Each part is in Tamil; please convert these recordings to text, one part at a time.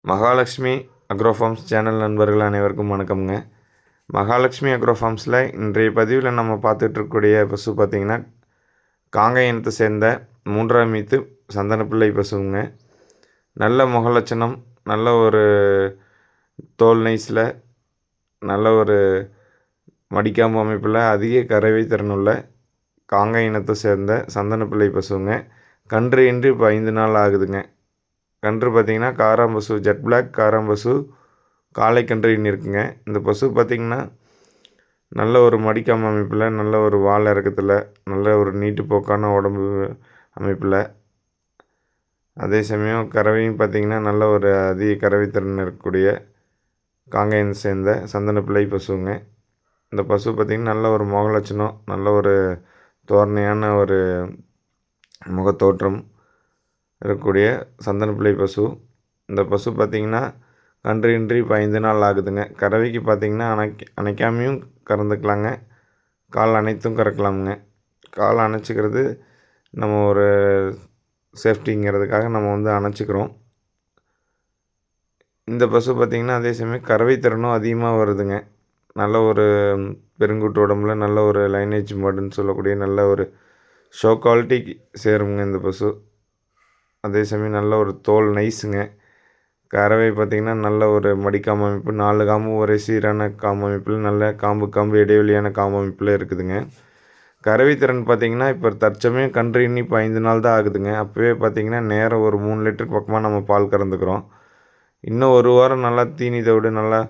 மகாலட்சுமி அக்ரோ ஃபார்ம்ஸ் சேனல் நண்பர்கள் அனைவருக்கும் வணக்கம்ங்க. மகாலட்சுமி அக்ரோ ஃபார்ம்ஸில் இன்றைய பதிவில் நம்ம பார்த்துட்ருக்கக்கூடிய பசு பார்த்திங்கன்னா காங்கை இனத்தை சேர்ந்த 3ஆம் ஈத்து சந்தனப்பிள்ளை பசுங்க. நல்ல முகலட்சணம், நல்ல ஒரு தோல் நைஸில், நல்ல ஒரு மடிக்காம்பு அமைப்பில், அதிக கறவை திறனுள்ள காங்கை இனத்தை சேர்ந்த சந்தனப்பிள்ளை பசுங்க. கன்று இன்று இப்போ 5 நாள் ஆகுதுங்க. கன்று பார்த்திங்கன்னா காராம்பசு, ஜெட் பிளாக் காராம்பசு காளை கன்று இருக்குங்க. இந்த பசு பார்த்திங்கன்னா நல்ல ஒரு மடிக்காம அமைப்பில், நல்ல ஒரு வால் இறக்கத்தில், நல்ல ஒரு நீட்டு போக்கான உடம்பு அமைப்பில், அதே சமயம் கறவையும் பார்த்திங்கன்னா நல்ல ஒரு அதிக கறவை திறன் இருக்கக்கூடிய காங்கையை சேர்ந்த சந்தனப்பிள்ளை பசுங்க. இந்த பசு பார்த்திங்கன்னா நல்ல ஒரு முகலட்சணம், நல்ல ஒரு தோரணையான ஒரு முகத்தோற்றம் இருக்கக்கூடிய சந்தனப்பிள்ளை பசு. இந்த பசு பார்த்திங்கன்னா கன்று இன்றி இப்போ 5 நாள் ஆகுதுங்க. கறவைக்கு பார்த்திங்கன்னா அணைக்காமையும் கறந்துக்கலாங்க, கால் அனைத்தும் கறக்கலாமுங்க. கால் அணைச்சிக்கிறது நம்ம ஒரு சேஃப்டிங்கிறதுக்காக நம்ம அணைச்சிக்கிறோம். இந்த பசு பார்த்திங்கன்னா அதே சமயம் கறவை திறனும் அதிகமாக வருதுங்க. நல்ல ஒரு பெருங்கூட்டு உடம்புல நல்ல ஒரு லைனேஜ் மாடுன்னு சொல்லக்கூடிய நல்ல ஒரு ஷோ குவாலிட்டிக்கு சேருங்க இந்த பசு. அதே சமயம் நல்ல ஒரு தோல் நைஸுங்க. கறவை பார்த்திங்கன்னா நல்ல ஒரு மடிக்காம்பு அமைப்பு, 4 காம்பும் ஒரே சீரான காம்பு அமைப்பில், நல்ல காம்பு இடைவெளியான காம்பு அமைப்பில் இருக்குதுங்க. கறவை திறன் பார்த்திங்கன்னா இப்போ தற்சமயம் கன்று இன்னும் இப்போ 5 நாள் தான் ஆகுதுங்க. அப்போவே பார்த்திங்கன்னா நேரம் ஒரு 3 லிட்டருக்கு பக்கமாக நம்ம பால் கறந்துக்கிறோம். இன்னும் ஒரு வாரம் நல்லா தீனி தவிடு நல்லா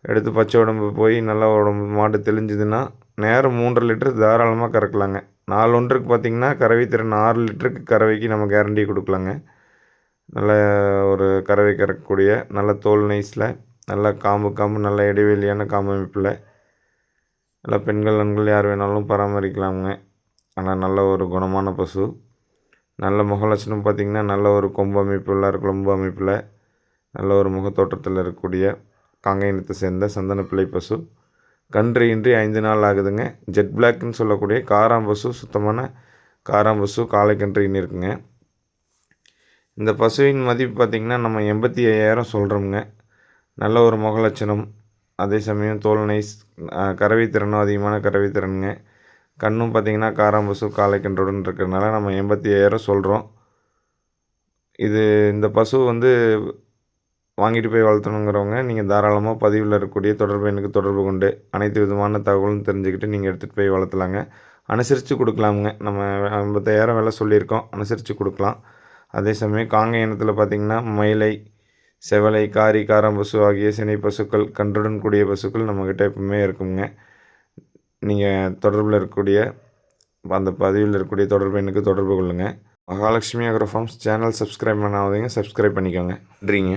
எடுத்து பச்சை உடம்பு போய் நல்லா உடம்பு மாடு தெளிஞ்சுதுன்னா நேரம் 3.5 லிட்டர் தாராளமாக கறக்கலாங்க. நாள் ஒன்றுக்கு பார்த்திங்கன்னா கறவை திறன் 6 லிட்டருக்கு கறவைக்கு நம்ம கேரண்டி கொடுக்கலாங்க. நல்ல ஒரு கறவை கறக்கக்கூடிய நல்ல தோல் நைஸில், நல்ல காம்பு நல்ல இடைவெளியான காம்பு அமைப்பில், நல்லா பெண்கள் ஆண்கள் யார் வேணாலும் பராமரிக்கலாமுங்க. ஆனால் நல்ல ஒரு குணமான பசு. நல்ல முகலட்சணம் பார்த்திங்கன்னா நல்ல ஒரு கொம்பு அமைப்பில், நல்ல ஒரு முகத்தோற்றத்தில் இருக்கக்கூடிய காங்கை இனத்தை சேர்ந்த சந்தனப்பிள்ளை பசு. கன்று இன்றி 5 நாள் ஆகுதுங்க. ஜெட் பிளாக்னு சொல்லக்கூடிய காராம்பசு, சுத்தமான காராம்பசு காளை கன்று இருக்குங்க. இந்த பசுவின் மதிப்பு பார்த்திங்கன்னா நம்ம 85,000 சொல்கிறோமுங்க. நல்ல ஒரு முகலட்சணம், அதே சமயம் தோல் நைஸ், கறவை திறனும் அதிகமான கறவை திறனுங்க. கண்ணும் பார்த்திங்கன்னா காராம்பசு காளை கன்றுடன் இருக்கிறதுனால நம்ம 85,000 சொல்கிறோம். இந்த பசு வாங்கிட்டு போய் வளர்த்தணுங்கிறவங்க நீங்கள் தாராளமாக பதிவில் இருக்கக்கூடிய தொடர்பு எண்ணுக்கு தொடர்பு கொண்டு அனைத்து விதமான தகவலும் தெரிஞ்சுக்கிட்டு நீங்கள் எடுத்துகிட்டு போய் வளர்த்தலாங்க. அனுசரித்து கொடுக்கலாமுங்க. நம்ம 50,000 விலை சொல்லியிருக்கோம், அனுசரித்து கொடுக்கலாம். அதே சமயம் காங்கை இனத்தில் பார்த்திங்கன்னா மயிலை, செவலை, காரி, காராம்பசு ஆகிய சினை பசுக்கள், கன்றுடன் கூடிய பசுக்கள் நம்மக்கிட்ட எப்பவுமே இருக்குங்க. நீங்கள் தொடர்பில் இருக்கக்கூடிய அந்த பதிவில் இருக்கக்கூடிய தொடர்பு எண்ணுக்கு தொடர்பு கொள்ளுங்கள். Mahalakshmi agro farms channel subscribe பண்ணாதீங்க, சப்ஸ்கிரைப் பண்ணிக்கோங்க. நன்றிங்க.